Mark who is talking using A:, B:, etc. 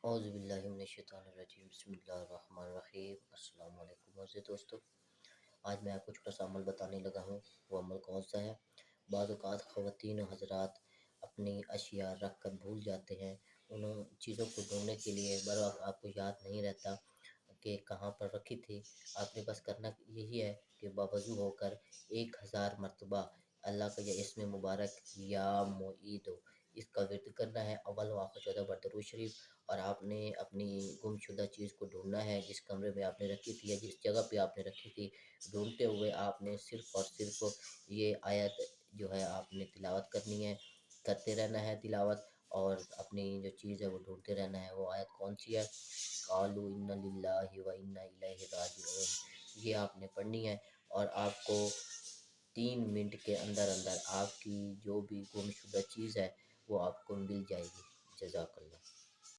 A: اعوذ باللہ من الشیطان الرجیم، بسم اللہ الرحمن الرحیم۔ السلام علیکم عزیز دوستو، آج میں آپ کو چھوٹا سا عمل بتانے لگا ہوں۔ وہ عمل کون سا ہے؟ بعض اوقات خواتین و حضرات اپنی اشیاء رکھ کر بھول جاتے ہیں، ان چیزوں کو ڈھونڈنے کے لیے بر وقت آپ کو یاد نہیں رہتا کہ کہاں پر رکھی تھی۔ آپ نے بس کرنا یہی ہے کہ باوضو ہو کر 1000 مرتبہ اللہ کا یہ اسم مبارک یا معیدو اس کا ورد کرنا ہے، اول و آخر 14 بار درود شریف، اور آپ نے اپنی گم شدہ چیز کو ڈھونڈنا ہے، جس کمرے میں آپ نے رکھی تھی یا جس جگہ پہ آپ نے رکھی تھی۔ ڈھونڈتے ہوئے آپ نے صرف اور صرف یہ آیت جو ہے آپ نے تلاوت کرنی ہے، کرتے رہنا ہے تلاوت، اور اپنی جو چیز ہے وہ ڈھونڈتے رہنا ہے۔ وہ آیت کون سی ہے؟ قالوا انا للہ و انا الیہ راجعون، یہ آپ نے پڑھنی ہے، اور آپ کو 3 منٹ کے اندر اندر آپ کی جو بھی گم شدہ چیز ہے وہ آپ کو مل جائے گی۔ جزاک اللہ۔